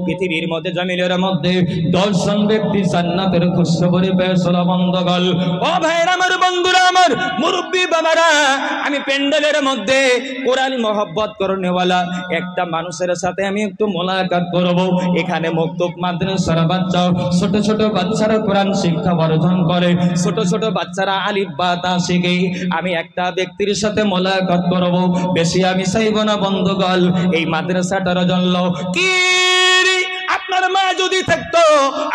পৃথিবীর মধ্যে জমিনের মধ্যে 10 জন ব্যক্তি জান্নাতের খুশখবরি পেয়েছিল বন্ধুগণ। ও ভাইরা আমার, বন্ধুরা আমার, মুরব্বি বাবারা, আমি প্যান্ডেলের মধ্যে কোরআন মহব্বত করনেওয়ালা একটা মানুষের সাথে আমি একটু মোলাকাত করব। এখানে মক্তব মাদ্রাসার বাচ্চা, ছোট ছোট বাচ্চারা কোরআন শিক্ষা অর্জন করে, ছোট ছোট বাচ্চারা আলিফ বা তা শিখে। আমি একটা ব্যক্তির সাথে মোলাকাত করব, বেশি আমি চাইব না বন্ধুগণ। এই মাদ্রাসাটার জন্য কি আপনার মা যদি থাকতো,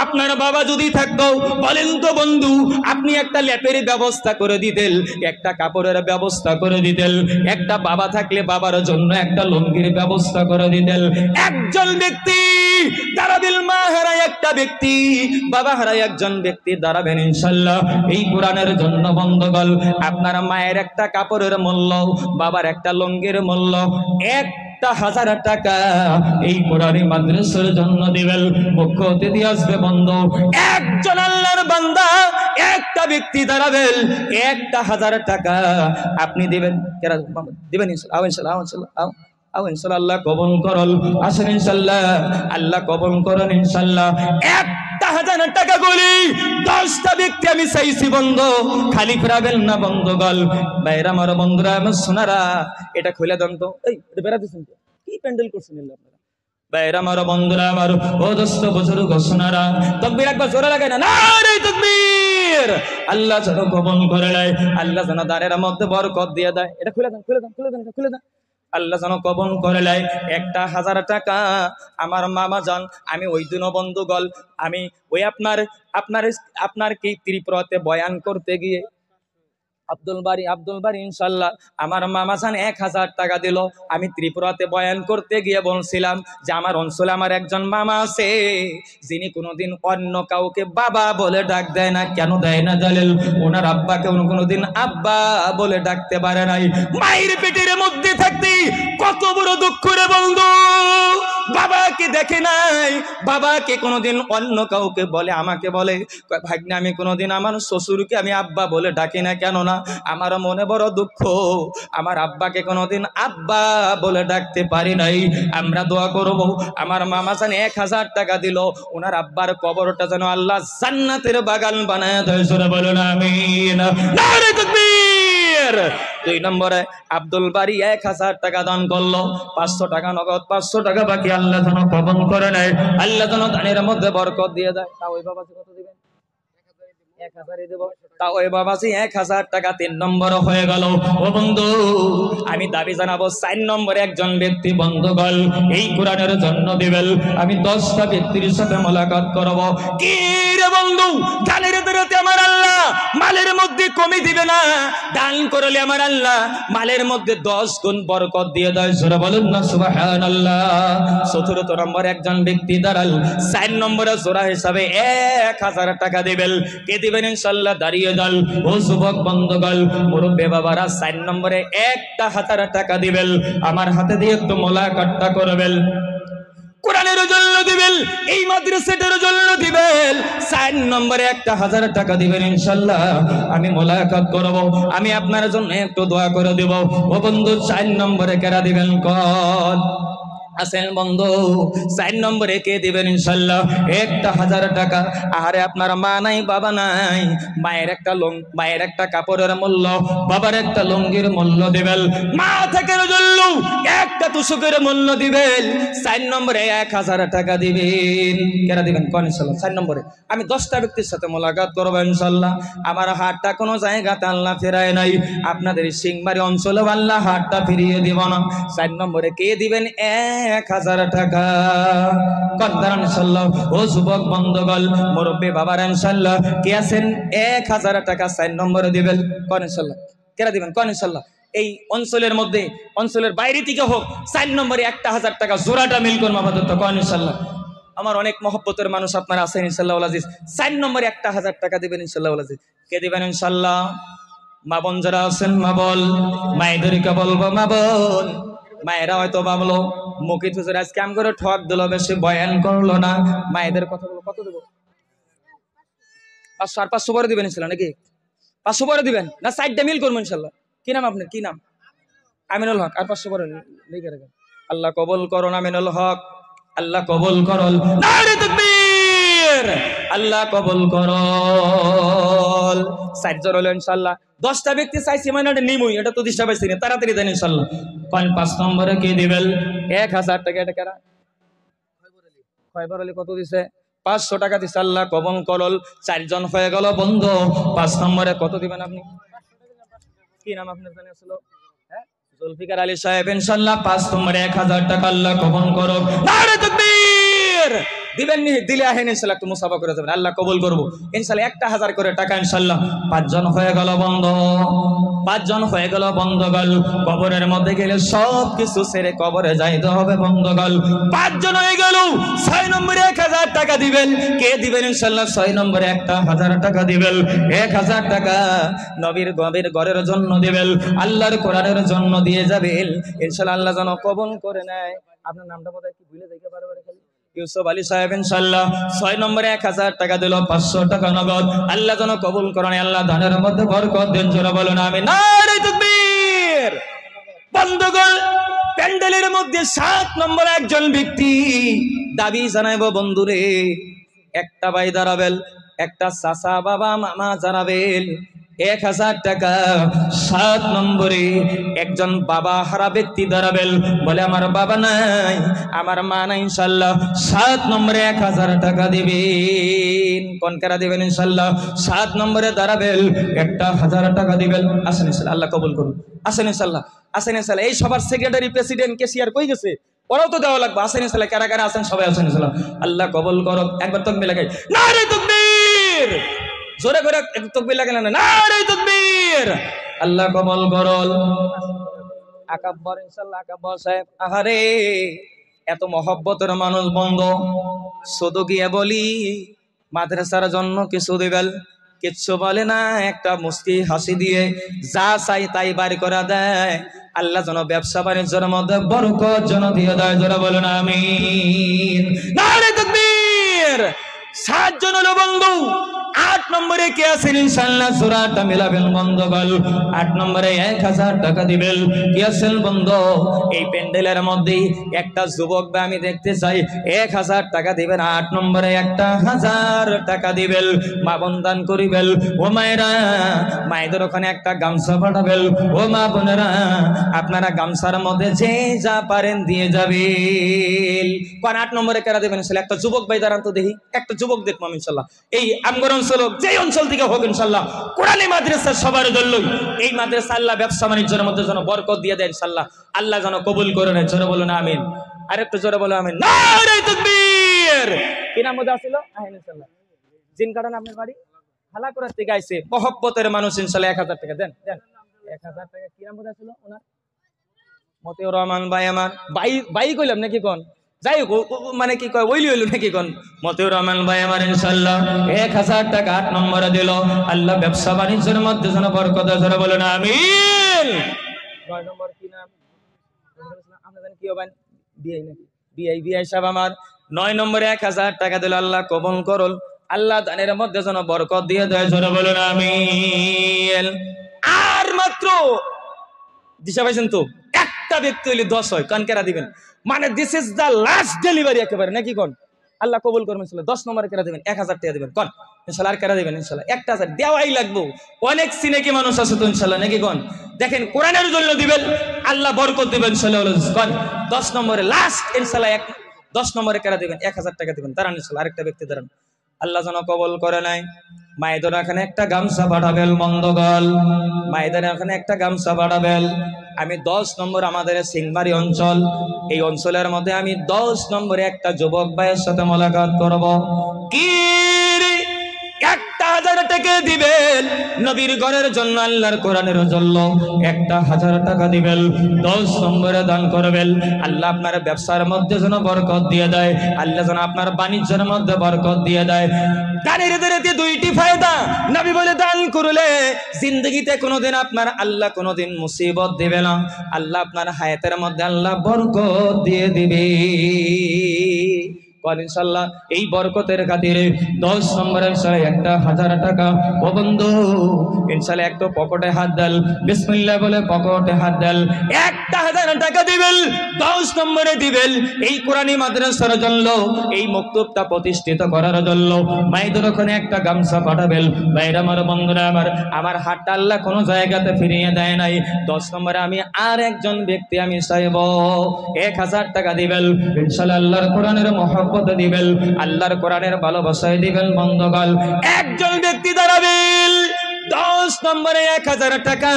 আপনার বাবা যদি থাকতো, বলেন তো বন্ধু, আপনি একটা ল্যাপের ব্যবস্থা করে দিতেন, একটা কাপড়ের ব্যবস্থা করে দিতেন, একটা বাবা থাকলে বাবার জন্য একটা লুঙ্গির ব্যবস্থা করে দিতেন। একজন ব্যক্তি দাঁড়াবেন, মা হারায় একটা ব্যক্তি, বাবা হারায় একজন ব্যক্তি দাঁড়াবেন ইনশাআল্লাহ এই কোরআনের জন্য বন্ধুগণ। আপনার মায়ের একটা কাপড়ের মূল্য, বাবার একটা লুঙ্গির মূল্য 1,000 টাকা এই কোরআনী মাদ্রাসার জন্য দিবেন। মুখ্য অতিথি আসবে বন্ধু, একজন আল্লাহর বান্দা, একটা ব্যক্তি দাঁড়াবেন, 1,000 টাকা আপনি দিবেন। দিবেন ইনশাআল্লাহ, ইনশাআল্লাহ আল্লাহ কবুল করুন। আসেন ইনশাআল্লাহ, আল্লাহ কবুল করুন ইনশাআল্লাহ। 1,000 টাকা গুলি 10টা ব্যক্তি আমি চাইছি বন্ধু, খালি ফেরাবেন না বন্ধুগণ। ভাইরা আমার, বন্ধুরা আমার, সোনারা, এটা খুলে দেন তো। এই এটা বেড়া দিচ্ছেন কি প্যান্ডেল করছেন আপনারা? ভাইরা আমার, বন্ধুরা আমার, ও দোস্ত বুজুর্গ সোনারা, তাকবীর একবার জোরে লাগায় না, নারে তাকবীর। আল্লাহ যেন কবুল করে নেয়, আল্লাহ যেন দাঁড়ের মধ্যে বরকত দিয়ে দেয়। এটা খুলে দেন, খুলে দেন, খুলে দেন, খুলে দেন। আল্লাহ যেন কবুল করে নেয়। 1,000 টাকা আমার মামা যান, আমি ওই দিনও বন্ধুগণ, আমি ওই আপনার কি ত্রিপুরাতে বয়ান করতে গিয়ে আব্দুল বাড়ি ইনশাআল্লাহ আমার মামা যান 1,000 টাকা দিল। আমি ত্রিপুরাতে বয়ান করতে গিয়ে বলছিলাম যে আমার অঞ্চলে আমার একজন মামা আছে যিনি কোনোদিন অন্য কাউকে বাবা বলে ডাক দেয় না। কেন দেয় না জানেন? ওনার আব্বাকে কোনোদিন আব্বা বলে ডাকতে পারে নাই। মায়ের পেটের মধ্যে থাকতে কত বড় দুঃখ রে বন্ধু, বাবাকে দেখে নাই, বাবাকে কোনোদিন অন্য কাউকে বলে, আমাকে বলে ভাগ্নে আমি কোনোদিন আমার শ্বশুরকে আমি আব্বা বলে ডাকি না, কেন না আমার মনে বড় দুঃখ, আমার আব্বাকে কোনোদিন আব্বা বলে ডাকতে পারি নাই। আমরা দোয়া করব আমার মামা যেন 1,000 টাকা দিল, ওনার আব্বার কবরটা যেন আল্লাহ জান্নাতের বাগান বানায় দেয়। জোরে বলুন আমিন, নারে তাকবীর। 2 নম্বরে আব্দুল বাড়ি 1,000 টাকা দান করলো, 500 টাকা নগদ, 500 টাকা বাকি। আল্লাহ যেন কবুল করে নেয়, আল্লাহ যেন দানের মধ্যে বরকত দিয়ে দেয়। তাও ওই বাবা কত দিবেন? 1,000 দেব। তাও ওই বাবাজি 1,000 টাকা 3 নম্বর হয়ে গেল। ও বন্ধু, আমি দাবি জানাবো 4 নম্বরে একজন ব্যক্তি বন্ধুগণ এই কোরআনের জন্য দিবেন। আমি 10টা ব্যক্তির সাথে মোলাকাত করব। কি রে বন্ধু, দানের দরতে আমার আল্লাহ মালের মধ্যে কমই দিবে না, দান করলে আমার আল্লাহ মালের মধ্যে 10 গুণ বরকত দিয়ে দেয়। জোরে বলুন না সুবহানাল্লাহ। 14 নম্বর একজন ব্যক্তি দাঁড়াল, 4 নম্বরে জোড়া হিসাবে 1,000 টাকা দিবেন। কে দিবেন? ইনশাআল্লাহ দাঁড়িয়ে যান। ও যুবক বন্ধুগণ, মুরব্বি বাবারা, 4 নম্বরে 1,000 টাকা দিবেন। আমার হাতে দিয়ে একটু মোলাকাতটা করবেন, কোরআনের জন্য দিবেন, এই মাদ্রাসাটার জন্য দিবেন। 4 নম্বরে 1,000 টাকা দিবেন ইনশাআল্লাহ। আমি মোলাকাত করব, আমি আপনার জন্য একটু দোয়া করে দেব। ও বন্ধু, 4 নম্বরে কারা দিবেন কল আসেন বন্ধু? 4 নম্বরে কে দিবেন? ইনশাআল্লাহ 1,000 টাকা। আরে আপনার মা নাই, বাবা নাই, মায়ের একটা কাপড়ের মূল্য, বাবার একটা লুঙ্গির মূল্য দিবেন। মা থেকে জন্য একটা তুষকের মূল্য দিবেন। 4 নম্বরে 1,000 টাকা দিবেন। কেরা দিবেন কোন? ইনশাআল্লাহ 4 নম্বরে আমি 10টা ব্যক্তির সাথে মোলাকাত করব ইনশাআল্লাহ। আমার হাতটা কোনো জায়গাতে আল্লাহ ফেরায় নাই, আপনাদের সিংমারি অঞ্চলে আল্লাহ হাতটা ফিরিয়ে দিব না। 4 নম্বরে কে দিবেন? 1,000 টাকা। কন্দারান ইনশাআল্লাহ। ও যুবক বন্ধুগণ, মুরব্বি বাবার ইনশাআল্লাহ কে আছেন? 1,000 টাকা 4 নম্বরে দিবেন। কোন ইনশাআল্লাহ? কেরা দিবেন কোন? ইনশাআল্লাহ এই অঞ্চলের মধ্যে, অঞ্চলের বাইরে থেকে হোক, 4 নম্বরে 1,000 টাকা জোড়াটা মিল করুন আপাতত। কোন? ইনশাআল্লাহ। আমার অনেক মহব্বতের মানুষ আপনারা আছেন ইনশাআল্লাহ আজিজ। 4 নম্বরে 1,000 টাকা দিবেন ইনশাআল্লাহ আজিজ। কে দিবেন? ইনশাআল্লাহ মা বোন যারা আছেন, মা বল, মায়েদেরকে বলবো মা বোন, মায়েরা হয়তো ভাবলো মুখে হুজুর আজকে আম করে ঠক দিল, বেশি বয়ান করলো না। মায়েদের কথা বলো, কত দেবো? 500 আর 500 পরে দিবেন ইনশাআল্লাহ, নাকি 500 পরে দিবেন না? 4টা মিল করবো ইনশাআল্লাহ। কি নাম আপনার? কি নাম? আমিনুল হক। আর 500 পরে লিখে রাখেন। আল্লাহ কবুল করুন আমিনুল হক। আল্লাহ কবুল করল। নারে তাকবীর, আল্লাহ কবুল করল। 60 জন হলো ইনশাআল্লাহ। 10টা ব্যক্তি চাইছি মানে এটা নিমুই, এটা তো দিশা পাইছি না, তাড়াতাড়ি দেন ইনশাআল্লাহ। কোন 5 নম্বরে কি দিবেন? 1000 টাকা। এটা কারা? খয়বর আলী কত দিছে? 500 টাকা দিছে। আল্লাহ কবুল করল। 4 জন হয়ে গেল বন্ধু। 5 নম্বরে কত দিবেন আপনি? কি নাম আপনার জানা ছিল? জুলফিকার আলী সাহেব ইনশাআল্লাহ 5 নম্বরে 1000 টাকা আল্লাহ কবুল করুক। নারে তাকবীর। দিবেন নি? দিলে আহেন ইনশাআল্লাহ একটু মুসাফা করে যাবেন, আল্লাহ কবুল করব ইনশাআল্লাহ। 1000 করে টাকা ইনশাআল্লাহ। 5 জন হয়ে গেল বন্ধু। 5 জন হয়ে গেল বন্ধুগণ। কবরের মধ্যে গেলে সব কিছু ছেড়ে কবরে যাইতে হবে বন্ধুগণ। 5 জন হয়ে গেল। 6 নম্বরে 1000 টাকা দিবেন। কে দিবেন ইনশাআল্লাহ? 6 নম্বরে 1000 টাকা দিবেন। 1000 টাকা নবীর ঘরের জন্য দিবেন, আল্লাহর কোরআনের জন্য দিয়ে যাবেন ইনশাআল্লাহ। আল্লাহ যেন কবুল করে নেয়। আপনার নামটা বোধহয় কি ভুলে যাইতে পারে খালি? ইউসুফ আলী সাহেব ইনশাআল্লাহ 6 নম্বরে 1000 টাকা দিল। 500 টাকা নগদ। আল্লাহ যেন কবুল করেন। আল্লাহ ধানের মধ্যে বরকত দেন। জোরে বলুন আমিন। নারে তাকবীর। বন্ধুগণ, প্যান্ডেলের মধ্যে 7 নম্বরে একজন ব্যক্তি দাবি জানাইব বন্ধুরে। একটা ভাই দাঁড়াবেন, একটা চাচা বাবা মামা দাঁড়াবেন। 1000 টাকা। 7 নম্বরে একজন বাবা হারা ব্যক্তি দাঁড়াবেন, বলে আমার বাবা নাই, আমার মা নাই ইনশাআল্লাহ। 7 নম্বরে 1000 টাকা দিবেন। কোন কারা দিবেন ইনশাআল্লাহ? 7 নম্বরে দাঁড়াবেন, একটা 1000 টাকা দিবেন। আসেন ইনশাআল্লাহ, আল্লাহ কবুল করুন। আসেন ইনশাআল্লাহ, আসেন ইনশাআল্লাহ। এই সবার সেক্রেটারি, প্রেসিডেন্ট, কেসিয়ার কই গেছে? ওরাও তো দেওয়া লাগবে। আসেন ইনশাআল্লাহ। কারা কারা আছেন সবাই আসেন ইনশাআল্লাহ। আল্লাহ কবুল করুক। একবার তাকবীর লাগাই। নারে তাকবীর। জোরে করে একটু তাকবীর লাগালেন না? নারে তাকবীর। আল্লাহ কবুল করল। আকাব্বর ইনশাআল্লাহ, আকাব্বর সাহেব। আহারে এত মহব্বতের মানুষ বন্ধু, শুধু গিয়ে বলি মাদ্রাসার জন্য কিছু দিবেন, কিচ্ছু বলে না। একটা মুস্কি হাসি দিয়ে যা চাই তাই বার করে দেয়। আল্লাহ যেন ব্যবসা বাণিজ্যের মধ্যে বরকত যেন দিয়ে দেয়। যারা বলেন আমিন। নারে তাকবীর। 7 জন হলো বন্ধু। 8 নম্বরে কে আছেন ইনশাআল্লাহ? সূরাটা মিলাবেন বন্ধুগণ। 8 নম্বরে 1000 টাকা দিবেন। কে আছেন বন্ধু? এই প্যান্ডেলের মধ্যে একটা যুবক বা আমি দেখতে চাই। 1000 টাকা দিবেন। 8 নম্বরে 1000 টাকা দিবেন। মা বন্দান করিবেন। ও মায়েরা, মায়েদের ওখানে একটা গামছা পাঠাবেন। ও মা বোনেরা, আপনারা গামছার মধ্যে যে যা পারেন দিয়ে যাবেন। কোন 8 নম্বরে কারা দিবেন ইনশাআল্লাহ? একটা যুবক ভাই দাঁড়ান তো দেখি। একটা যুবক দেখবো আমি ইনশাআল্লাহ। এই আমগর অঞ্চল হোক, যে অঞ্চল থেকে হোক ইনশাআল্লাহ, কোরআনী মাদ্রাসা সবার জন্য। এই মাদ্রাসা আল্লাহ ব্যবসা বাণিজ্যের মধ্যে যেন বরকত দিয়ে দেয় ইনশাআল্লাহ। আল্লাহ যেন কবুল করে নেয়। জোরে বলুন আমিন। আরেকটু জোরে বলো আমিন। নারে তাকবীর। কি নাম মধ্যে আসিল? আহেন ইনশাআল্লাহ। জিন কারণ আপনার বাড়ি হালাকুড়া থেকে আইছে, মহব্বতের মানুষ ইনশাআল্লাহ। 1000 টাকা দেন, দেন 1000 টাকা। কি নাম মধ্যে আসিল ওনার? মতিউর রহমান ভাই। আমার ভাই, ভাই কইলাম নাকি কোন? যাই হোক, মানে কি কয় ওইলি হইল নাকি কোন? মতিউর রহমান ভাই আমার ইনশাআল্লাহ 1000 টাকা 8 নম্বরে দিল। আল্লাহ ব্যবসা বাণিজ্যের মধ্যে যেন বরকত দেয়। জোরে বলেন আমিন। 9 নম্বর কি নাম? আপনি জানেন কি হবেন? বিআই নাকি? বিআই সাহেব আমার 9 নম্বরে 1000 টাকা দিল। আল্লাহ কবুল করল। আল্লাহ দানের মধ্যে যেন বরকত দিয়ে দেয়। জোরে বলেন আমিন। আর মাত্র দিশা পাইছেন তো? একটা ব্যক্তি হইলে 10 হয়। কান কেরা দিবেন? মানে this is the last delivery একেবারে নাকি কোন? আল্লাহ কবুল করবেন ইনশাআল্লাহ। 10 নম্বরে কেরা দিবেন? 1000 টাকা দিবেন কোন ইনশাআল্লাহ। আর কেরা দিবেন ইনশাআল্লাহ? 1000 দেওয়াই লাগবে। অনেক সিনেকি মানুষ আছে তো ইনশাআল্লাহ নাকি কোন? দেখেন কোরআনের জন্য দিবেন, আল্লাহ বরকত দিবেন ইনশাআল্লাহ। কোন 10 নম্বরে লাস্ট ইনশাআল্লাহ। 10 নম্বরে কেরা দিবেন? 1000 টাকা দিবেন। দাঁড়ান ইনশাআল্লাহ। আরেকটা ব্যক্তি দাঁড়ান। আল্লাহ যেন কবুল করে নাই। মায়েদের এখানে একটা গামছা পাঠাবেন বন্ধুগণ। মায়েদের এখানে একটা গামছা পাঠাবেন। আমি 10 নম্বর, আমাদের সিংবাড়ি অঞ্চল, এই অঞ্চলের মধ্যে আমি 10 নম্বরে একটা যুবক ভাইয়ের সাথে মোলাকাত করব। কি 1000 টাকা দিবেন নবীর ঘরের জন্য, আল্লাহর কোরআনের জন্য 1000 টাকা দিবেন। 10 নম্বরে দান করবেন। আল্লাহ আপনার ব্যবসার মধ্যে যেন বরকত দিয়ে দেয়। আল্লাহ যেন আপনার বাণিজ্যের মধ্যে বরকত দিয়ে দেয়। দানের দ্বারাতে 2টি ফায়দা। নবী বলে দান করলে জিন্দগিতে কোনোদিন আপনার আল্লাহ কোনোদিন মুসিবত দিবে না। আল্লাহ আপনার হায়াতের মধ্যে আল্লাহ বরকত দিয়ে দিবে। বল ইনশাআল্লাহ এই বরকতের খাতিরে 10 নম্বরে ইনশাআল্লাহ 1000 টাকা। ও বন্ধু ইনশাআল্লাহ একটু পকেটে হাত দেন, বিসমিল্লাহ বলে পকেটে হাত দেন, 1000 টাকা দিবেন, 10 নম্বরে দিবেন এই কোরআনী মাদ্রাসার জন্য, এই মক্তবটা প্রতিষ্ঠিত করার জন্য। মাইদের ওখানে একটা গামছা পাঠাবেন। ভাইরা আমার, বন্ধুরা আমার হাতটা আল্লাহ কোনো জায়গাতে ফিরিয়ে দেয় নাই। 10 নম্বরে আমি আর একজন ব্যক্তি আমি চাইব 1000 টাকা দিবেন ইনশাআল্লাহ, আল্লাহর কোরআনের মহব্বতে দিবেন, আল্লাহর কোরআনের ভালোবাসায় দিবেন। বন্ধুগণ একজন ব্যক্তি দাঁড়াবেন 10 নম্বরে 1000 টাকা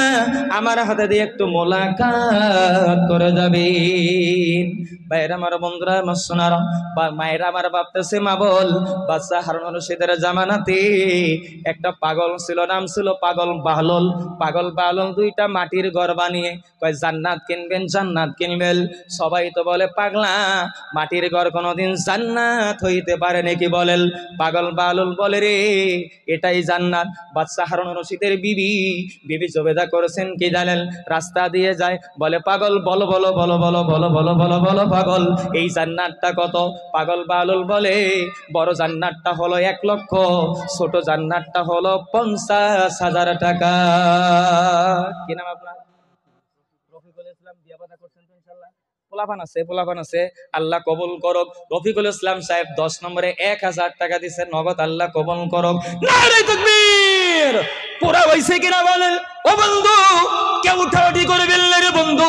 আমার হাতে দিয়ে একটু মোলাকাত করে যাবেন। ভাইরা আমার, বন্ধুরা আমার, সোনারা বা মায়েরা আমার ভাবতেছে মা বল বাচ্চা হারুন রশিদের জামানাতে একটা পাগল ছিল, নাম ছিল পাগল বাহলুল। পাগল বাহলুল দুইটা মাটির ঘর বানিয়ে কয় জান্নাত কিনবেন, জান্নাত কিনবেন। সবাই তো বলে পাগলা, মাটির ঘর কোনোদিন জান্নাত হইতে পারে নাকি বলেন? পাগল বাহলুল বলে রে এটাই জান্নাত। বাচ্চা হারুন রশিদের বিবি জবেদা করেছেন কি জানেন? রাস্তা দিয়ে যায়, বলে পাগল বলো বলো বলো বলো বলো বলো বলো বলো পাগল এই জান্নাতটা কত? পাগল বাহলুল বলে বড় জান্নাতটা হলো 1 লক্ষ, ছোট জান্নাতটা হলো 50,000 টাকা। কি নাম আপনার? রফিকুল ইসলাম। বিয়ে বাদা করছেন তো ইনশাআল্লাহ? পোলাপান আছে, আল্লাহ কবুল করুক। রফিকুল ইসলাম সাহেব 10 নম্বরে 1000 টাকা দিচ্ছেন নগদ, আল্লাহ কবুল করুক। নারে তাকবীর! পুরা হইছে কিনা বলেন? ও বন্ধু কেউ উঠাউঠি করবেন না রে বন্ধু।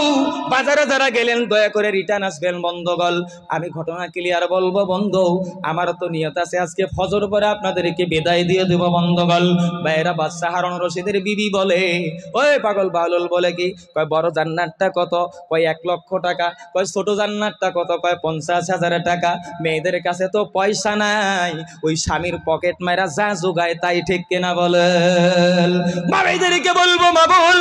বাজারে যারা গেলেন দয়া করে রিটার্ন আসবেন। বন্ধুগণ আমি ঘটনা ক্লিয়ার বলবো বন্ধু, আমার তো নিয়ত আছে আজকে ফজর পরে আপনাদেরকে বিদায় দিয়ে দেব। বন্ধুগণ ভাইরা বাদশা হারুন রশিদের বিবি বলে, ওই পাগল বাহলুল বলে কি? কয় বড় জান্নাতটা কত? কয় 1 লক্ষ টাকা। কয় ছোট জান্নাতটা কত? কয় 50,000 টাকা। মেয়েদের কাছে তো পয়সা নাই, ওই স্বামীর পকেট মারা যা জোগায় তাই, ঠিক কিনা বলেন? মায়েদেরকে বলবো মা বল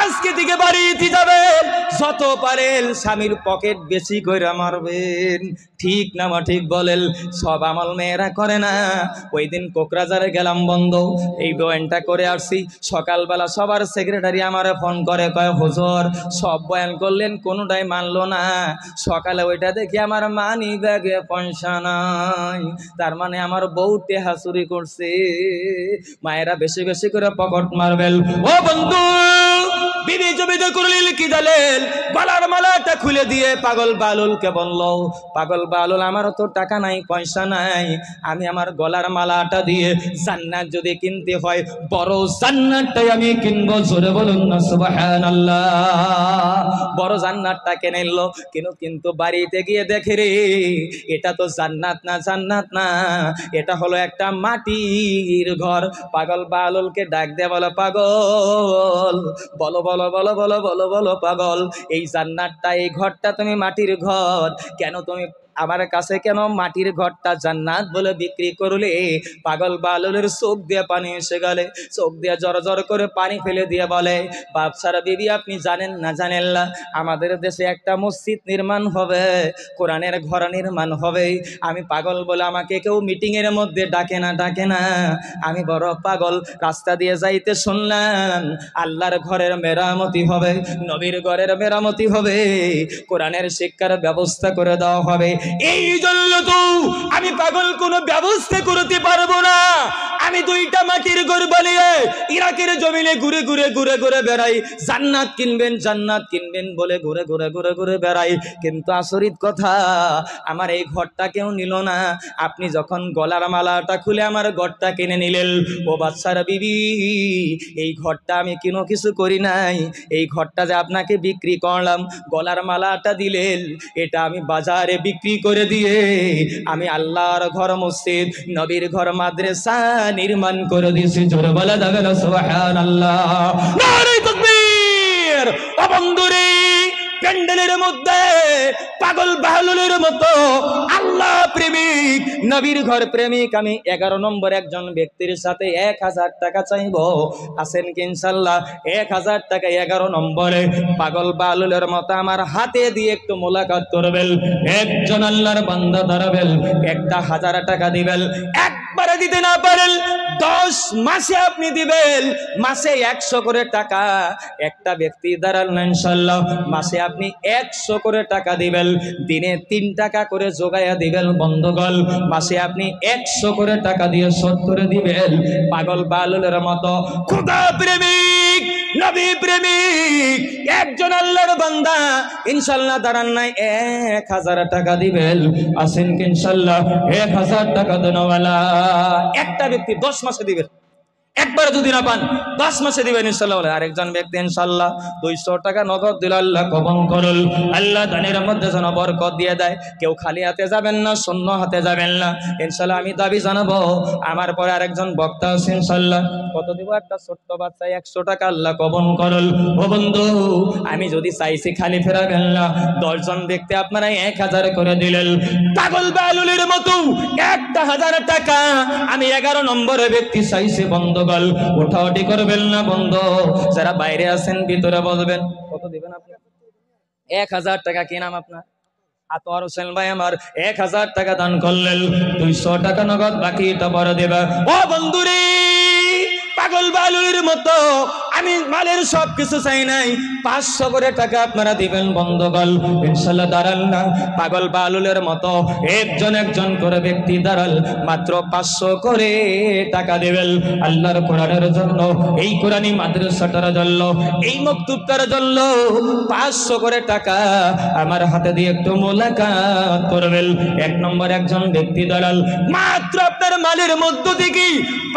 আজকে থেকে বাড়িতে যাবেন, যত পারেন স্বামীর পকেট বেশি করে মারবেন। ঠিক না মা ঠিক বলেন? সব আমল মেয়েরা করে না। ওই দিন কোকরাঝারে গেলাম বন্ধু, এই বয়ানটা করে আসছি। সকালবেলা সবার সেক্রেটারি আমারে ফোন করে, কয় হুজুর সব বয়ান করলেন কোনোটাই মানলো না। সকালে ওইটা দেখি আমার মানি ব্যাগে পয়সা নাই, তার মানে আমার বউ টেহা চুরি করছে। মায়েরা বেশি বেশি করে পকেট মারবেন। ও বন্ধু বিবি জবিদা করলেন কি জানেন? গলার মালাটা খুলে দিয়ে পাগল বাহলুলকে বলল, পাগল বাহলুল আমারও তো টাকা নাই, পয়সা নাই, আমি আমার গলার মালাটা দিয়ে জান্নাত যদি কিনতে হয় বড় জান্নাতটাই আমি কিনবো। জোরে বলুন না সুবহানাল্লাহ। বড় জান্নাতটা কিনে নিল, কিন্তু বাড়িতে গিয়ে দেখে রে এটা তো জান্নাত না, জান্নাত না, এটা হলো একটা মাটির ঘর। পাগল বাহলুলকে ডাক দিয়ে বলো, পাগল বলো বলো বলো বলো বলো বলো পাগল এই জান্নাতটা, এই ঘরটা তুমি মাটির ঘর কেন? তুমি আমার কাছে কেন মাটির ঘরটা জান্নাত বলে বিক্রি করলে? পাগল বাহলুলের চোখ দিয়ে পানি এসে গেলে, চোখ দিয়ে জর জর করে পানি ফেলে দিয়ে বলে, বাপসারা বিবি আপনি জানেন না জানেন না আমাদের দেশে একটা মসজিদ নির্মাণ হবে, কোরআনের ঘর নির্মাণ হবে। আমি পাগল বলে আমাকে কেউ মিটিং এর মধ্যে ডাকে না। আমি বড় পাগল, রাস্তা দিয়ে যাইতে শুনলাম আল্লাহর ঘরের মেরামতি হবে, নবীর ঘরের মেরামতি হবে, কোরআনের শিক্ষার ব্যবস্থা করে দেওয়া হবে। এই জন্য তো আমি পাগল কোনো ব্যবস্থা করতে পারবো না। আমি 2টা মাটির ঘর বানিয়ে ইরাকের জমিনে ঘুরে ঘুরে ঘুরে ঘুরে বেড়াই, জান্নাত কিনবেন জান্নাত কিনবেন বলে ঘুরে ঘুরে ঘুরে ঘুরে বেড়াই। কিন্তু আচরিত কথা আমার এই ঘরটা কেউ নিল না। আপনি যখন গলার মালাটা খুলে আমার ঘরটা কিনে নিলেন, ও বাচ্চারা বিবি এই ঘরটা আমি কোনো কিছু করি নাই, এই ঘরটা যে আপনাকে বিক্রি করলাম, গলার মালাটা দিলেন এটা আমি বাজারে বিক্রি করে দিয়ে আমি আল্লাহর ঘর মসজিদ, নবীর ঘর মাদ্রাসা নির্মাণ করে দিয়েছি। জোরে বলা যাবে না সুবহানাল্লাহ। নারে তাকবীর! ও বন্ধুরে প্যান্ডেলের মধ্যে পাগল বাহলুলের মতো আল্লাহ প্রেমিক, নবীর ঘর প্রেমিক আমি 11 নম্বর একজন ব্যক্তির সাথে 1000 টাকা চাইব। আছেন কি ইনশাআল্লাহ? 1000 টাকা 11 নম্বরে পাগল বাহলুলের মতো আমার হাতে দিয়ে একটু মোলাকাত করবেন। একজন আল্লাহর বান্দা দাঁড়াবেন, 1000 টাকা দিবেন, একবারে দিতে না পারেন 10 মাসে আপনি দিবেন, মাসে 100 করে টাকা। একটা ব্যক্তি দাঁড়ালেন ইনশাআল্লাহ, মাসে আপনি 100 করে টাকা দিবেন, দিনে 3 টাকা করে যোগায়া দিবেন বন্ধুগণ। মাসে আপনি 100 করে টাকা দিয়ে শোধ করে দিবেন। পাগল বালুলের মতো খোদা প্রেমিক, নবী প্রেমিক একজন আল্লাহর বান্দা ইনশাআল্লাহ দাঁড়ান নাই 1000 টাকা দিবেন। আসেন কি ইনশাআল্লাহ 1000 টাকা দেনওয়ালা একটা ব্যক্তি 10 মাসে দিবেন। একবার যদি না পান 10 মাসে দিবেন ইনশাআল্লাহ। আরেকজন ব্যক্তি ইনশাআল্লাহ 200 টাকা নগদ দিল, আল্লাহ কবুল করুন। আল্লাহ দানের মধ্যে যেন বরকত দিয়ে দেয়। কেউ খালি হাতে যাবেন না, শূন্য হাতে যাবেন না ইনশাআল্লাহ। আমি দাবি জানাবো, আমার পরে আরেকজন বক্তা আছে ইনশাআল্লাহ। কত দিব? একটা ছোট্ট বাচ্চা 100 টাকা, আল্লাহ কবুল করুন। ও বন্ধু, আমি যদি চাইছি খালি ফেরাবেন না। 10 জন ব্যক্তি আপনারা 1000 করে দিলেন। পাগল বালুলের মতো 1000 টাকা আমি 11 নম্বরের ব্যক্তি চাইছি বন্ধু। উঠাউটি করবেন না বন্ধু, যারা বাইরে আছেন ভিতরে বলবেন। কত দিবেন আপনি? 1000 টাকা। কি নাম আপনার? আতোয়ার হোসেন ভাই আমার 1000 টাকা দান করলেন। 200 টাকা নগদ, বাকিটা পরে দেবে। ও বন্ধুরে, পাগল বালুর মতো আমি মালের সবকিছু চাই নাই, 500 করে টাকা আপনারা দিবেন বন্ধুগণ ইনশাআল্লাহ। দাঁড়াল না পাগল বালুলের মতো একজন করে ব্যক্তি দাঁড়াল, মাত্র 500 করে টাকা দেবেন আল্লাহর কোরআনের জন্য, এই কোরআনি মাদ্রাসাটার জন্য, এই মক্তবটার জন্য। 500 করে টাকা আমার হাতে দিয়ে একটু মোলাকাত করবেন। 1 নম্বর একজন ব্যক্তি দাঁড়াল, মাত্র আপনার মালের মধ্য থেকে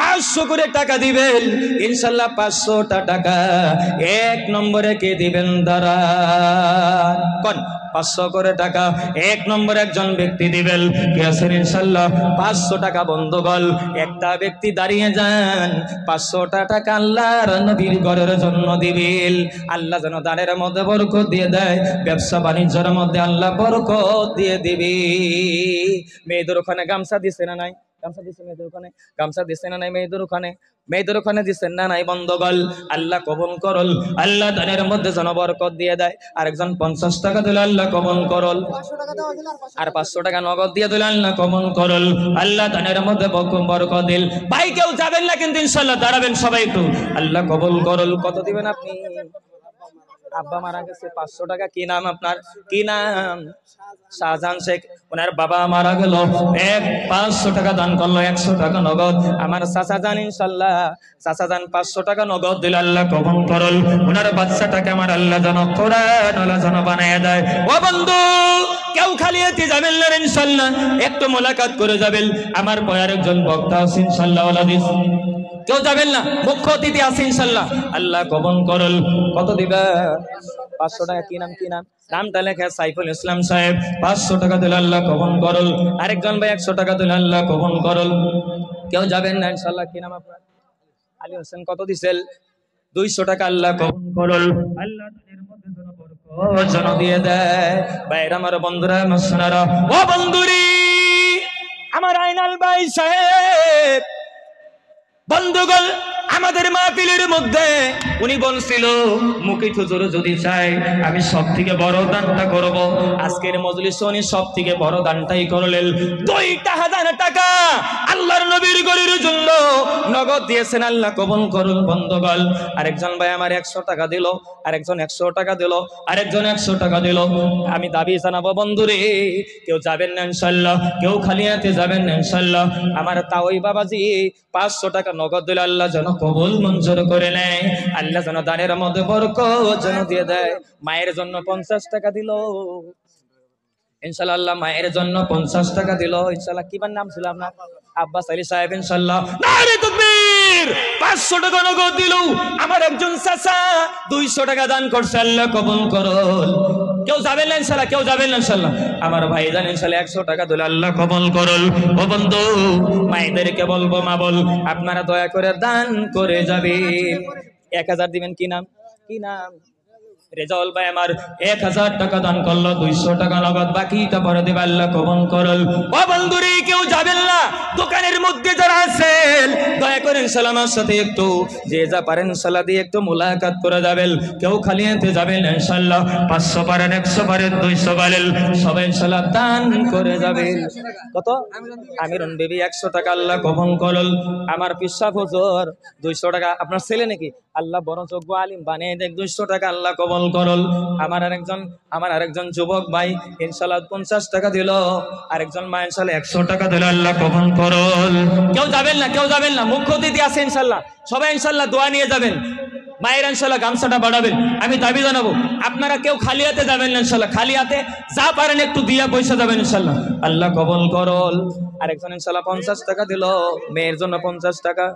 500 করে টাকা দিবেন ইনশাআল্লাহ। 500টা টাকা 1 নম্বরে কে দিবেন? দাঁড়ান কোন 500 করে টাকা 1 নম্বর একজন ব্যক্তি দিবেন। কে আছেন ইনশাআল্লাহ? 500 টাকা বন্ধুগণ একটা ব্যক্তি দাঁড়িয়ে যান। 500টা টাকা আল্লাহর নবীর ঘরের জন্য দিবেন। আল্লাহ যেন দানের মধ্যে বরকত দিয়ে দেয়, ব্যবসা বাণিজ্যের মধ্যে আল্লাহ বরকত দিয়ে দিবে। মেয়েদের ওখানে গামছা দিছে না নাই? গামছা দিছে মেয়েদের ওখানে? গামছা দিছে না নাই মেয়েদের ওখানে? মেয়েদের ওখানে দিচ্ছেন না নাই বন্ধুগণ? আল্লাহ কবুল করল, আল্লাহ দানের মধ্যে যেন বরকত দিয়ে দেয়। আরেকজন 50 টাকা দিল, আল্লাহ কবুল করল। আর 500 টাকা নগদ দিয়ে দিল, আল্লাহ কবুল করল। আল্লাহ দানের মধ্যে বরকত দিল। ভাই কেউ যাবেন না কিন্তু ইনশাআল্লাহ, দাঁড়াবেন সবাই একটু, আল্লাহ কবুল করল। কত দিবেন আপনি? আব্বা মারা গেছে, 500 টাকা। কি নাম আপনার? কি নাম? শাহজাহান শেখ। ওনার বাবা মারা গেল, 500 টাকা দান করলো, 100 টাকা নগদ। আমার চাচা যান ইনশাআল্লাহ, চাচা যান 500 টাকা নগদ দিল, আল্লাহ কবুল করল। ওনার বাচ্চাটাকে আমার আল্লাহ যেন কোরআন আল্লাহ যেন বানায় দেয়। ও বন্ধু, কেউ খালি হাতে যাবেন না ইনশাআল্লাহ, একটু মোলাকাত করে যাবেন। আমার পরে আরেকজন বক্তা আছে ইনশাআল্লাহ, কেউ যাবেন না, মুখ্য অতিথি আছে ইনশাআল্লাহ, আল্লাহ কবুল করল। কত দিবা? 500 টাকা। কি নাম? কি নাম? নামটা লেখা সাইফুল ইসলাম সাহেব। 500 টাকা দিল, আল্লাহ কবুল করল। আরেকজন ভাই 100 টাকা দিল, আল্লাহ কবুল করল। কেউ যাবেন না ইনশাআল্লাহ। কি নাম আপনার? আলী হোসেন। কত দিছেন? 200 টাকা, আল্লাহ কবুল করল। আল্লাহ তাদের মধ্যে যেন বরকত যেন দিয়ে দেয়। ভাইরা আমার, বন্ধুরা আমার, সোনারা, ও বন্ধুরি আমার আইনাল ভাই সাহেব, বন্ধুগণ আমাদের মাহফিলের মধ্যে উনি বলছিল মুখে হুজুর যদি চাই আমি সব থেকে বড় দানটা করব। আজকের মজলিসে উনি সব থেকে বড় দানটাই করলেন। 2000 টাকা আল্লাহর নবীর ঘরের জন্য নগদ দিয়েছেন, আল্লাহ কবুল করুন বন্ধুগণ। আরেকজন ভাই আমার 100 টাকা দিল, আরেকজন 100 টাকা দিল, আরেকজন 100 টাকা দিল। আমি দাবি জানাবো বন্ধুরে, কেউ যাবেন না ইনশাআল্লাহ, কেউ খালি হাতে যাবেন না ইনশাআল্লাহ। আমার তাওই বাবাজি 500 টাকা নগদ দিল, আল্লাহ যেন কবুল মঞ্জুর করে নেয়, আল্লাহ যেন দানের মধ্যে বরকত যেন দিয়ে দেয়। মায়ের জন্য 50 টাকা দিল ইনশাআল্লাহ, মায়ের জন্য 50 টাকা দিল ইনশাআল্লাহ। কিবার নাম ছিল আপনার? আব্বাস আলী সাহেব ইনশাআল্লাহ। নারে তাকবীর! 500 টাকা নগদ দিল। আমার একজন চাচা 200 টাকা দান করছে, আল্লাহ কবুল করুন। কেউ যাবেন না ইনশাআল্লাহ, কেউ যাবেন না ইনশাআল্লাহ। আমার ভাইজান ইনশাআল্লাহ 100 টাকা দিল, আল্লাহ কবুল করুন। ও বন্ধু, মায়েদেরকে বলবো, মা বল আপনারা দয়া করে দান করে যাবেন। 1000 দিবেন। কি নাম? কি নাম? রেজাউল ভাই আমার 1000 টাকা দান করলো, 200 টাকা নগদ, বাকিটা পরে দেবে, আল্লাহ কবুল করল। ও বন্ধুরে কেউ যাবেন না, দোকানের মধ্যে যারা আছেন দয়া করে ইনশাআল্লাহ আমার সাথে একটু যে যা পারেন ইনশাআল্লাহ দিয়ে একটু মুলাকাত করে যাবেন। কেউ খালি হাতে যাবেন ইনশাআল্লাহ, 500 পারেন, 100 পারেন, 200 পারেন, সবাই ইনশাআল্লাহ দান করে যাবেন। কত? আমিরুন বিবি 100 টাকা, আল্লাহ কবুল করল। আমার পিসা হুজুর 200 টাকা, আপনার ছেলে নাকি? আল্লাহ বড় যোগ্য আলিম বানিয়ে দেখ, 200 টাকা আল্লাহ কবুল করল। আমার আরেকজন যুবক ভাই ইনশাআল্লাহ 50 টাকা দিল, আরেকজন মা ইনশাআল্লাহ 100 টাকা দিল, আল্লাহ কবুল করল। কেউ যাবেন না, কেউ যাবেন না, মুখ্য অতিথি আছে ইনশাআল্লাহ, সবাই ইনশাআল্লাহ দোয়া নিয়ে যাবেন। মায়ের ইনশাআল্লাহ গামছাটা বাড়াবেন। আমি দাবি জানাবো আপনারা কেউ খালি হাতে যাবেন না ইনশাআল্লাহ, খালি হাতে যা পারেন একটু দিয়া পয়সা যাবেন ইনশাআল্লাহ, আল্লাহ কবুল করল। আরেকজন ইনশাআল্লাহ 50 টাকা দিল, মেয়ের জন্য 50 টাকা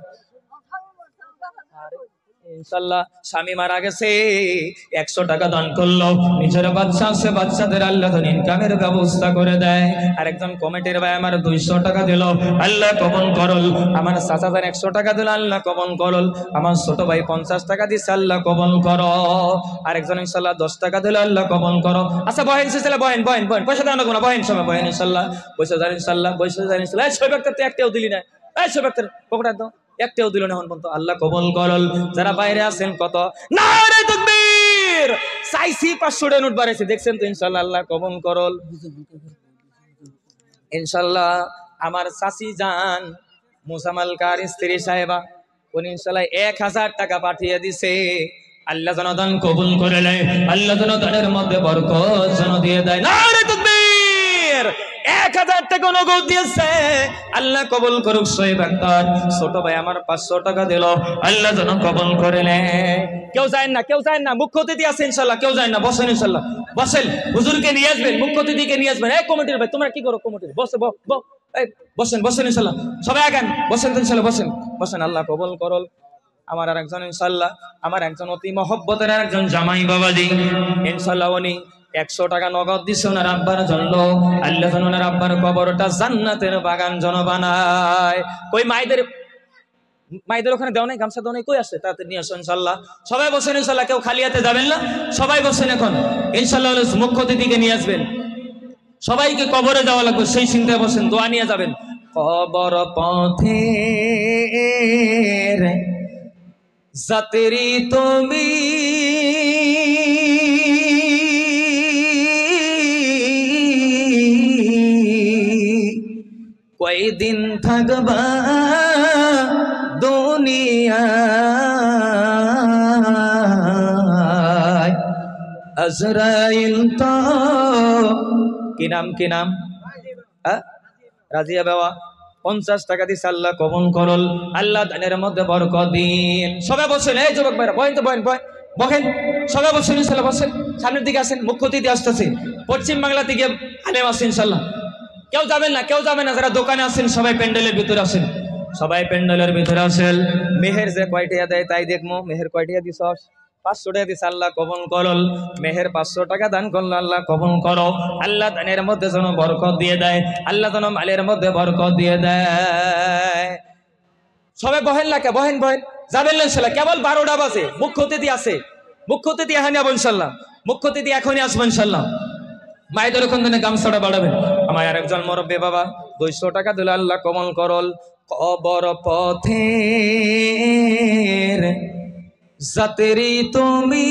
ইনশাআল্লাহ। স্বামী মারা গেছে 100 টাকা দান করলো, নিজের বাচ্চা আছে, বাচ্চাদের আল্লাহ ইনকামের ব্যবস্থা করে দেয়। আরেকজন কমিটির ভাই আমার 200 টাকা দিল, আল্লাহ কবুল করল। আমার চাচাদের 100 টাকা দিল, আল্লাহ কবুল করল। আমার ছোট ভাই 50 টাকা দিচ্ছে, আল্লাহ কবুল করো। আরেকজন ইনশাআল্লাহ 10 টাকা দিল, আল্লাহ কবুল করো। আচ্ছা বহেন ইনশাআল্লাহ, বহেন বহেন বহেন, পয়সা দেওয়া লাগবে না, বহেন সবাই বহেন ইনশাআল্লাহ, পয়সা দেন ইনশাআল্লাহ, পয়সা দেন ইনশাআল্লাহ। এই সবাই তো একটাও দিলি না, এই সবাই পকেটে দাও, একটাও দিল না এখন পর্যন্ত, আল্লাহ কবুল করল। যারা বাইরে আছেন কত নারে তাকবীর, চাইছি 500 টাকা নোট বাড়াইছে, দেখছেন তো ইনশাআল্লাহ, আল্লাহ কবুল করল ইনশাআল্লাহ। আমার চাচি জান মুসামাল কার স্ত্রী সাহেবা, উনি ইনশাআল্লাহ 1000 টাকা পাঠিয়ে দিছে, আল্লাহ যেন দান কবুল করে নেয়, আল্লাহ যেন দানের মধ্যে বরকত যেন দিয়ে দেয়। নারে তাকবীর, 1000 টাকা নগদ দিয়েছে, আল্লাহ কবুল করুক। সোহেব আক্তার ছোট ভাই আমার 500 টাকা দিল, আল্লাহ যেন কবুল করে নেয়। কেউ যায় না, কেউ যায় না, মুখ্য অতিথি আছে ইনশাআল্লাহ, কেউ যায় না, বসেন ইনশাআল্লাহ, বসেন, হুজুরকে নিয়ে আসবেন, মুখ্য অতিথিকে নিয়ে আসবেন। এই কমিটির ভাই তোমরা কি করো, কমিটির বসে বসেন, বসেন ইনশাআল্লাহ, সবাই আগান, বসেন ইনশাআল্লাহ, বসেন বসেন, আল্লাহ কবুল করল। আমার আরেকজন ইনশাআল্লাহ, আমার একজন অতি মহব্বতের একজন জামাই বাবাজি ইনশাআল্লাহ, উনি 100 টাকা নগদ দিছে ওনার আব্বার জন্য, আল্লাহ যেন ওনার আব্বার কবরটা জান্নাতের বাগান যেন বানায়। কই মাইদের ওখানে দেও নাই, গামছা দেও নাই, কই আছে? তাতে নিয়ে আসো ইনশাআল্লাহ, সবাই বসেন ইনশাআল্লাহ, কেউ খালি হাতে যাবেন না, সবাই বসেন এখন ইনশাআল্লাহ। মুখ্য অতিথিকে নিয়ে আসবেন, সবাইকে কবরে যাওয়া লাগবে, সেই চিন্তায় বসেন, দোয়া নিয়ে যাবেন। কবর পথে যাত্রী তুমি, কয়দিন থাকবা দুনিয়ায়, আজরাইল তো কি নাম রাজিয়া বাবা 50 টাকা দিছে, আল্লাহ কবুল করল, আল্লাহ দানের মধ্যে বরকত দিন। সবাই বসেন, এই যুবক ভাইরা বহেন তো, বহেন বহেন, সবাই বসেন ইনশাআল্লাহ, বসেন, সামনের দিকে আসেন, মুখ্য অতিথি আসতেছে, পশ্চিম বাংলা থেকে আলেম আসেন ইনশাআল্লাহ। কেউ যাবেন না, কেউ যাবেন না, যারা দোকানে আছেন সবাই প্যান্ডেলের ভিতরে আসেন, সবাই প্যান্ডেলের ভিতরে আসেন। মেহের যে কয়টিয়া দেয় তাই দেখবো, মেহের কয়টিয়া দিছ? 500 টাকা দিছে, আল্লাহ কবুল করল। মেহের 500 টাকা দান করলো, আল্লাহ কবুল করো। আল্লাহ দানের মধ্যে যেন বরকত দিয়ে দেয়, আল্লাহ যেন মালের মধ্যে বরকত দিয়ে দেয়। সবাই বহেন লাগে, বহেন যাবেন না ইনশাআল্লাহ, কেবল 12টা বাজে, মুখ্য অতিথি আছে, মুখ্য অতিথি এখানে যাবো ইনশাআল্লাহ, মুখ্য অতিথি এখনই আসবো ইনশাআল্লাহ। মায়েদের ওখান থেকে গামছাটা বাড়াবেন। আমার আরেকজন মুরব্বি বাবা 200 টাকা দিল, আল্লাহ কবুল করল। কবর পথে যাত্রী তুমি,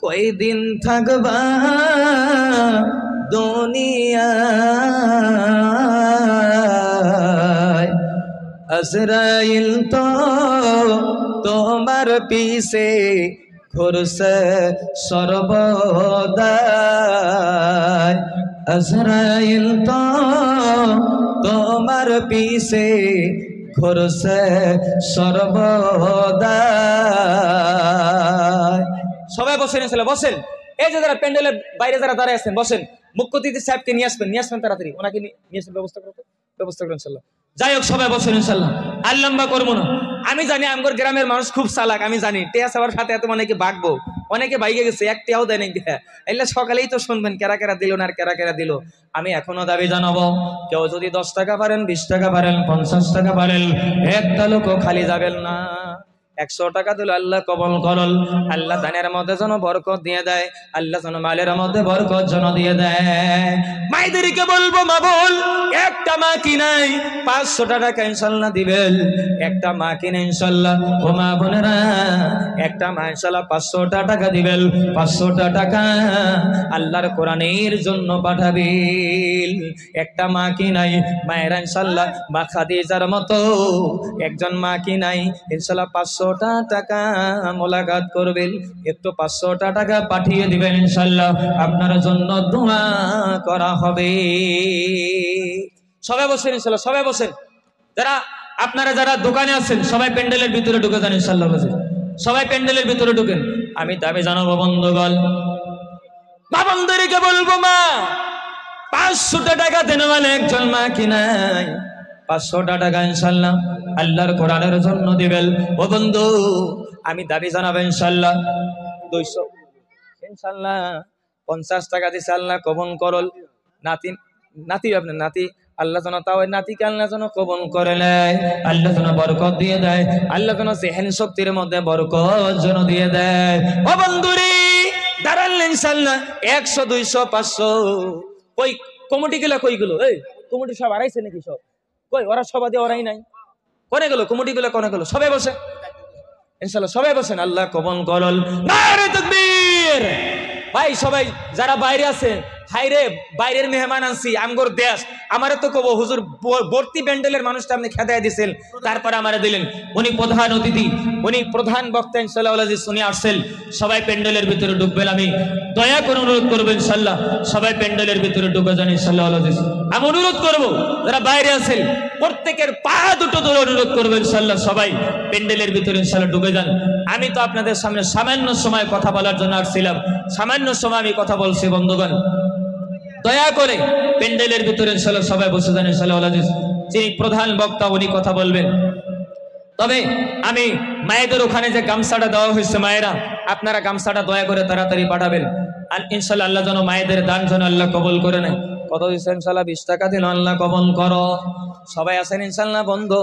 কয়দিন থাকবা দুনিয়ায়, আজরাইল তো তোমার পিছে ঘুরছে সর্বদা, আজরাইল তো তোমার পিছে ঘুরছে সর্বদা। সবাই বসেন ইনশাআল্লাহ, বসেন। এই যে যারা প্যান্ডেলের বাইরে যারা দাঁড়ায় আছেন বসেন, মুখ্য অতিথি সাহেবকে নিয়ে আসবেন তাড়াতাড়ি, ওনাকে নিয়ে আসার ব্যবস্থা করো ইনশাআল্লাহ, যাই হোক সবাই বসেন ইনশাল্লাহ, আর লম্বা করবো না। আমি জানি আমগর গ্রামের মানুষ খুব চালাক, আমি জানি টেয়া সবার সাথে এত অনেকে বাগবো, অনেকে বাইকে গেছে, একটিয়াও দেয় নাকি। এলে সকালেই তো শুনবেন কেরা কেরা দিল না আর কেরা কেরা দিল। আমি এখনো দাবি জানাবো, কেউ যদি 10 টাকা পারেন, 20 টাকা পারেন, 50 টাকা পারেন, একটা লোকও খালি যাবেন না। 100 টাকা দিল আল্লাহ কবল করল, আল্লাহ দানের মধ্যে যেন বরকত দিয়ে দেয়, আল্লাহ যেন মালের মধ্যে বরকত যেন দিয়ে দেয়। মাইদেরকে বলবো, মা বল, একটা মা কি নাই 500 টাকা ইনশাল্লাহ দিবেন। একটা মা কিনে ইনশাল্লাহ, ও মা বোনেরা, একটা মা ইনশাল্লাহ 500 টাকা দিবেন। 500 টাকা আল্লাহর কোরআনের জন্য পাঠাবেন। একটা মা কি নাই, মায়েরা ইনশাল্লাহ মা খাদিজার মতো একজন মা কি নাই, ইনশাল্লাহ 500 টাকা মোলাকাত করবেন। একটু 500 টাকা পাঠিয়ে দিবেন, ইনশাল্লাহ আপনার জন্য দোয়া করা হবে। সবাই বসেন ইনশাল্লাহ, সবাই বসেন। আপনারা যারা দোকানে আছেন সবাই প্যান্ডেলের ভিতরে ঢুকে যান ইনশাল্লাহ, বসে সবাই প্যান্ডেলের ভিতরে ঢুকেন। আমি দাবি জানাবো বন্ধুগণ, মা বন্ধুদেরকে বলবো, মা 500 টাকা দেন, মানে একজন মা কি নাই 500 টাকা ইনশাল্লাহ আল্লাহর কোরআনের জন্য দিবেন। ও বন্ধু, আমি দাবি জানাবো ইনশাল্লাহ 200 ইনশাল্লাহ 50 টাকা দিছে, আল্লাহ কবুল করল। নাতি আপনার নাতি, আল্লাহ যেন তাও নাতিকে আল্লাহ যেন কবুল করে নেয়, আল্লাহ যেন বরকত দিয়ে দেয়, আল্লাহ যেন জেহেন শক্তির মধ্যে বরকত যেন দিয়ে দেয়। ও বন্ধুরে দাঁড়াল ইনশাল্লাহ 100 200 500 কই কমিটি গুলা, কইগুলো এই কমিটি সব আড়াইছে নাকি? সব কই? ওরা সবাই দিয়ে ওরাই নাই, কোনে গেল কমিটি গুলা? কোনে গেল? সবাই বসে ইনশাল্লাহ, সবাই বসেন। আল্লাহ কবুল করল, নারে তাকবীর। ভাই সবাই যারা বাইরে আছে, হাইরে বাইরের মেহমান আনছি আমগর দেশ, আমারে তো কব হুজুর ভর্তি প্যান্ডেলের মানুষটা আপনি খেদায় দিছেন, তারপরে আমারে দিলেন। উনি প্রধান অতিথি, উনি প্রধান বক্তা ইনশাআল্লাহ উনি আসছেন। সবাই প্যান্ডেলের ভিতরে ঢুকবেন, আমি দয়া করে অনুরোধ করবো ইনশাআল্লাহ সবাই প্যান্ডেলের ভিতরে ঢুকে যান ইনশাআল্লাহ। আমি অনুরোধ করবো যারা বাইরে আছেন প্রত্যেকের পা দুটো ধরে অনুরোধ করবো ইনশাআল্লাহ সবাই প্যান্ডেলের ভিতরে ইনশাআল্লাহ ঢুকে যান। আমি তো আপনাদের সামনে সামান্য সময় কথা বলার জন্য আসছিলাম, সামান্য সময় আমি কথা বলছি। বন্ধুগণ দয়া করে প্যান্ডেলের ভিতরে ইনশাআল্লাহ সবাই বসে যান ইনশাআল্লাহ। যিনি প্রধান বক্তা উনি কথা বলবেন। তবে আমি মায়েদের ওখানে যে গামছাটা দেওয়া হয়েছে, মায়েরা আপনারা গামছাটা দয়া করে তাড়াতাড়ি পাঠাবেন। আর ইনশাআল্লাহ আল্লাহ যেন মায়েদের দান যেন আল্লাহ কবুল করে নেয়। কত দিচ্ছেন? ইনশাআল্লাহ 20 টাকা দিন, আল্লাহ কবুল করো। সবাই আছেন ইনশাআল্লাহ বন্ধু?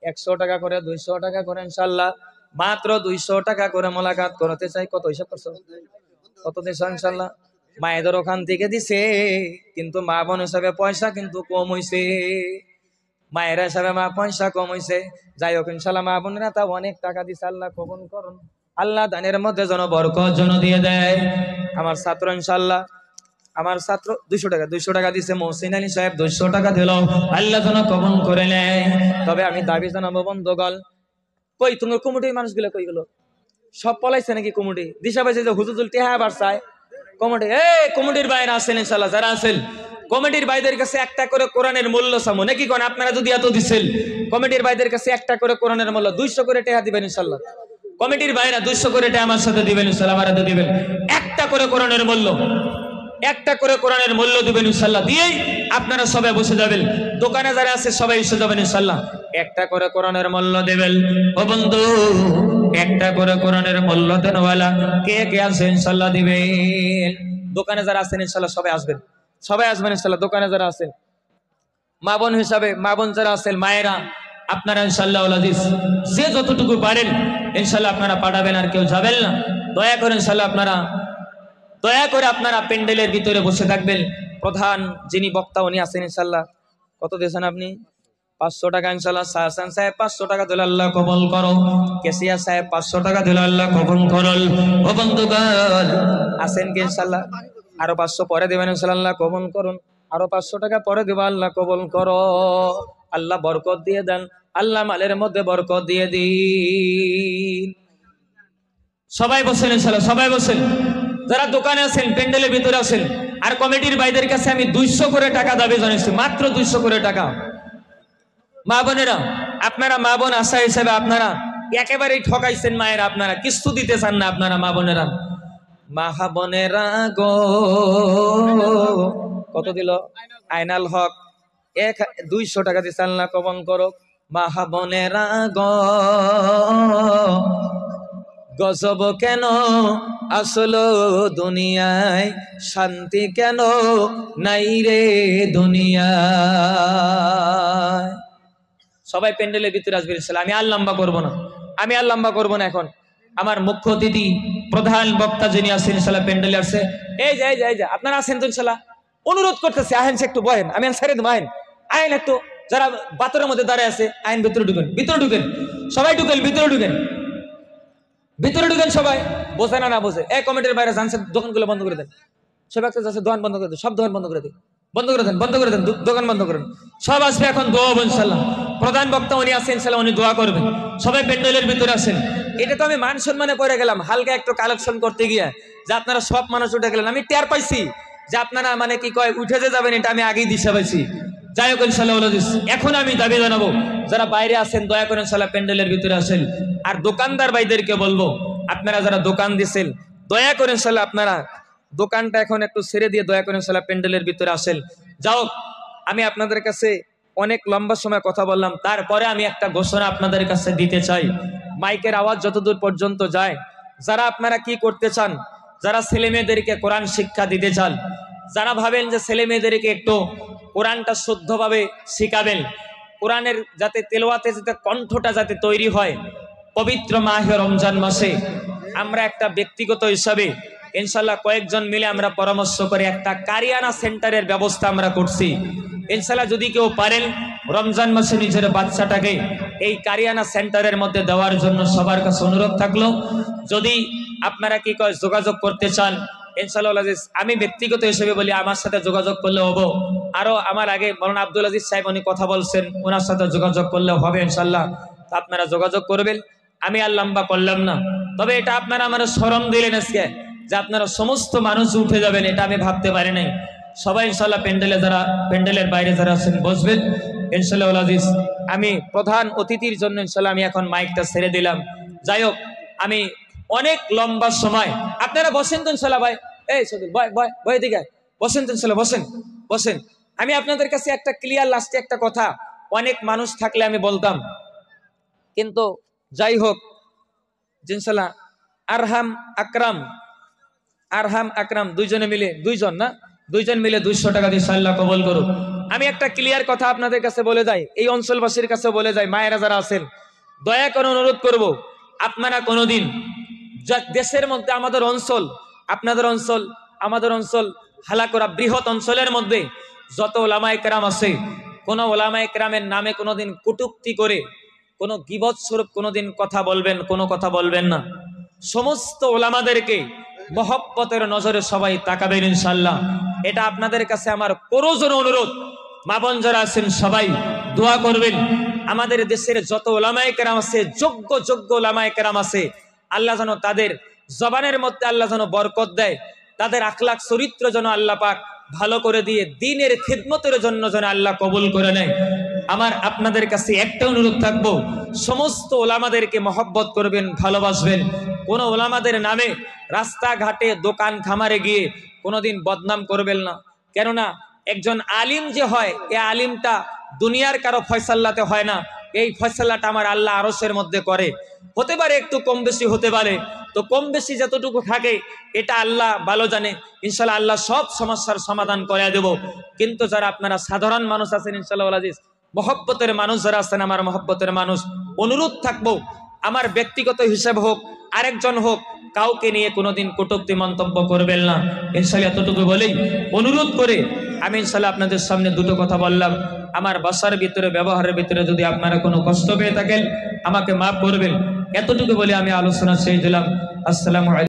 100 টাকা করে, 200 টাকা করে ইনশাআল্লাহ, মাত্র 200 টাকা করে মোলাকাত করতে চাই। কত হিসাব করছো? কত দিচ্ছ? ইনশাআল্লাহ মায়েদের ওখান থেকে দিছে, কিন্তু মা বোন হিসাবে পয়সা কিন্তু কম হইছে, মায়েরা হিসাবে মা পয়সা কম হইছে। যাই হোক ইনশাআল্লাহ মা বোনেরা তা অনেক টাকা দিছে, আল্লাহ কবুল করুন। আল্লাহ দানের মধ্যে যেন বরকত যেন দিয়ে দেয়। আমার ছাত্র ইনশাআল্লাহ, আমার ছাত্র 200 টাকা দিছে। মহসিন আলী সাহেব 200 টাকা দিল, আল্লাহ যেন কবুল করে নেয়। তবে আমি দাবি জানাবো বন্ধুগণ, কই তোমার কমিটির মানুষগুলো কই গেল? সব পলাইছে নাকি কমিটি? দিশা পাইছে যে হুজুর টেহা বাড়ছায় কমিটি। কমিটির বাইরে আছেন ইনশাআল্লাহ, যারা আছেন কমিটির ভাইদের কাছে একটা করে কোরআনের মূল্য সামো নাকি কোন? আপনারা যদি এত দিচ্ছেন, কমিটির ভাইদের কাছে একটা করে কোরআনের মূল্য 200 করে টাকা দিবেন ইনশাআল্লাহ। কমিটির ভাইরা 200 করে টাকা আমার সাথে দিবেন ইনশাআল্লাহ, আমার হাতে দিবেন। একটা করে কোরআনের মূল্য, একটা করে কোরআনের মূল্য দিবেন ইনশাআল্লাহ। দিয়েই আপনারা সবাই বসে যাবেন। দোকানে যারা আছে সবাই এসে যাবেন ইনশাআল্লাহ। একটা করে কোরআনের মূল্য দেবেন। ও বন্ধু, একটা করে কোরআনের মূল্য দেনওয়ালা কে কে আছে ইনশাআল্লাহ দিবেন। দোকানে যারা আছেন ইনশাআল্লাহ সবাই আসবেন, সবাই আসবেন ইনশাআল্লাহ। দোকানে যারা আছেন, মা বোন হিসাবে মা বোন যারা আছেন, মায়েরা আপনারা ইনশাআল্লাহ যে যতটুকু পারেন ইনশাআল্লাহ আপনারা পাঠাবেন, আর কেউ যাবেন না। দয়া করে ইনশাআল্লাহ আপনারা প্যান্ডেলের ভিতরে বসে থাকবেন। প্রধান যিনি বক্তা উনি আছেন ইনশাআল্লাহ। কত দিয়েছেন আপনি? 500 টাকা ইনশাআল্লাহ। শাহসান সাহেব 500 টাকা দিল, আল্লাহ কবুল করো। কেসিয়া সাহেব 500 টাকা দিল, আল্লাহ কবুল করল। ও বন্ধুগণ আছেন কি ইনশাআল্লাহ? আরো 500 পরে দেবেন ইনশাআল্লাহ, আল্লাহ কবুল করুন। আরো 500 টাকা পরে দেব, আল্লাহ কবুল করো। আল্লাহ বরকত দিয়ে দেন, আল্লাহ মালের মধ্যে বরকত দিয়ে দিন। সবাই বসেন ইনশাআল্লাহ, সবাই বসেন। যারা দোকানে আছেন, প্যান্ডেলের ভিতরে আছেন, আর কমিটির ভাইদের কাছে আমি 200 করে টাকা দাবি জানিয়েছি, মাত্র 200 করে টাকা। মা বোনেরা আপনারা মা বোন আশা হিসেবে আপনারা একেবারেই ঠকাইছেন। মায়েরা আপনারা কিছু দিতে চান না, আপনারা মা বোনেরা। মা বোনেরা গো, কত দিল? আইনাল হক 200 টাকা দিয়ে আল্লাহ কবন করো। মা বোনেরা গো গজব কেন আসলো দুনিয়ায়, শান্তি কেন নাই রে দুনিয়ায়। সবাই প্যান্ডেলের ভিতরে আসবে ইনশাআল্লাহ। আমি আর লম্বা করবো না। এখন আমার মুখ্য অতিথি প্রধান বক্তা যিনি আছেন ইনশাআল্লাহ প্যান্ডেলে আসছে। এই যে আপনারা আছেন তো ইনশাআল্লাহ, অনুরোধ করতেছি আহেন একটু বহেন, আমি ছেড়ে দেবো। আইন একটু যারা বাতরের মধ্যে দাঁড়ায় আছে আইন ভিতরে ঢুকেন সবাই ভিতরে ঢুকেন সবাই। বোঝে না বোঝে এক কমিটির বাইরে জানছে দোকানগুলো বন্ধ করে দেন। সব একটা যাচ্ছে দোকান বন্ধ করে দেন, সব দোকান বন্ধ করে দেন, দোকান বন্ধ করেন। সব আসবে এখন দোয়া হবে ইনশাআল্লাহ। প্রধান বক্তা উনি আছেন ইনশাআল্লাহ, উনি দোয়া করবেন। সবাই প্যান্ডেলের ভিতরে আসেন। এটা তো আমি মান সম্মানে পড়ে গেলাম হালকা একটু কালেকশন করতে গিয়ে, যে আপনারা সব মানুষ উঠে গেলেন। আমি টের পাইছি যে আপনারা মানে কি কয় উঠে যে যাবেন, এটা আমি আগেই দিশা পাইছি। যাই হোক ইনশাআল্লাহ এখন আমি দাবি জানাবো যারা বাইরে আছেন দয়া করে ইনশাআল্লাহ প্যান্ডেলের ভিতরে আসেন। আর দোকানদার ভাইদেরকে বলবো আপনারা যারা দোকান দিছেন দয়া করে ইনশাআল্লাহ আপনারা দোকানটা এখন একটু ছেড়ে দিয়ে দয়া করে ইনশাআল্লাহ প্যান্ডেলের ভিতরে আসেন। যাও, আমি আপনাদের কাছে অনেক লম্বা সময় কথা বললাম, তারপরে আমি একটা ঘোষণা আপনাদের কাছে দিতে চাই। মাইকের আওয়াজ যতদূর পর্যন্ত যায়, যারা আপনারা কি করতে চান, যারা ছেলে মেয়েদেরকে কোরআন শিক্ষা দিতে চান, যারা ভাবেন যে ছেলে মেয়েদেরকে একটু কোরআনটা শুদ্ধভাবে শিখাবেন, কোরআনের যাতে তেলাওয়াতে যাতে কণ্ঠটা যাতে তৈরি হয়, পবিত্র মাহে রমজান মাসে আমরা একটা ব্যক্তিগত হিসাবে ইনশাআল্লাহ কয়েকজন মিলে আমরা পরামর্শ করে একটা কারিয়ানা সেন্টারের ব্যবস্থা আমরা করছি। ইনশাআল্লাহ যদি কেউ পারেন রমজান মাসে নিজের বাচ্চাটাকে এই কারিয়ানা সেন্টারের মধ্যে দেওয়ার জন্য সবার কাছে অনুরোধ থাকলো। যদি আপনারা কি কয় যোগাযোগ করতে চান ইনশাআল্লাহ আমি ব্যক্তিগত হিসেবে বলি আমার সাথে যোগাযোগ করলে হবো। আরো আমার আগে মাওলানা আব্দুল আজিজ সাহেব উনি কথা বলছেন, ওনার সাথে যোগাযোগ করলে হবে ইনশাআল্লাহ। আপনারা যোগাযোগ করবেন। আমি আর লম্বা করলাম না, তবে এটা আপনারা আমার শরম দিলেন আজকে যে আপনারা সমস্ত মানুষ উঠে যাবেন, এটা আমি ভাবতে পারি নাই। সবাই ইনশাআল্লাহ প্যান্ডেলের বাইরে যারা আছেন বসবেন ইনশাআল্লাহ আজিজ। আমি প্রধান অতিথির জন্য ইনশাআল্লাহ আমি এখন মাইকটা ছেড়ে দিলাম। যাই হোক, আমি অনেক লম্বা সময় আপনারা বসেন তো ইনশাআল্লাহ ভাই, এই সদুল বয় দিকে বসেন তো ইনশাআল্লাহ, বসেন। আমি আপনাদের কাছে একটা ক্লিয়ার লাস্টে একটা কথা, অনেক মানুষ থাকলে আমি বলতাম, কিন্তু যাই হোক ইনশাআল্লাহ আরহাম আকরাম দুইজন মিলে 200 টাকা দিয়ে আল্লাহ কবুল করুক। আমি একটা ক্লিয়ার কথা আপনাদের কাছে বলে যাই, এই অঞ্চলবাসীর কাছে বলে যাই, মায়েরা যারা আছেন দয়া করে অনুরোধ করব, আপনারা কোনোদিন দেশের মধ্যে আমাদের অঞ্চল, আপনাদের অঞ্চল, আমাদের অঞ্চল হালাকুড়া বৃহৎ অঞ্চলের মধ্যে যত ওলামায়ে কেরাম আছে, কোন ওলামায়ে কেরামের নামে কোনোদিন কটূক্তি করে কোনো গীবত স্বরূপ কোনোদিন কথা বলবেন না। সমস্ত ওলামাদেরকে মহব্বতের নজরে সবাই তাকাবেন ইনশাআল্লাহ। এটা আপনাদের কাছে আমার করজোর অনুরোধ। মা বোন যারা আছেন সবাই দোয়া করবেন। আমাদের দেশের যত ওলামায়ে কেরাম আছে, যোগ্য ওলামায়ে কেরাম আছে, আল্লাহ যেন তাদের জবানের মধ্যে আল্লাহ যেন বরকত দেয়, তাদের আখলাক চরিত্র যেন আল্লাহ পাক ভালো করে দিয়ে দ্বীনের খিদমতের জন্য যেন আল্লাহ কবুল করে নেয়। আমার আপনাদের কাছে একটা অনুরোধ থাকবো, সমস্ত ওলামাদেরকে মহব্বত করবেন, ভালোবাসবেন। কোন ওলামাদের নামে রাস্তাঘাটে দোকান খামারে গিয়ে কোনোদিন বদনাম করবেন না। কেননা একজন আলিম যে হয়, এই আলিমটা দুনিয়ার কারো ফয়সালাতে হয় না, এই ফয়সালাটা আমার আল্লাহ আরশের মধ্যে করে। হতে পারে একটু কম বেশি হতে পারে, তো কম বেশি যতটুকু থাকে এটা আল্লাহ ভালো জানে। ইনশাআল্লাহ আল্লাহ সব সমস্যার সমাধান করে দেব। কিন্তু যারা আপনারা সাধারণ মানুষ আছেন ইনশাআল্লাহ আজিজ, মহব্বতের মানুষ যারা আছেন, আমার মহব্বতের মানুষ, অনুরোধ থাকবো আমার ব্যক্তিগত হিসাব হোক আরেকজন হোক, কাউকে নিয়ে কোনোদিন কটূক্তি মন্তব্য করবেন না ইনশাআল্লাহ। এতটুকু বলেই অনুরোধ করে আমি ইনশাআল্লাহ আপনাদের সামনে দুটো কথা বললাম। আমার বাসার ভিতরে ব্যবহারের ভিতরে যদি আপনারা কোনো কষ্ট পেয়ে থাকেন আমাকে মাফ করবেন। এতটুকু বলে আমি আলোচনা শেষ দিলাম। আসসালামু আলাইকুম।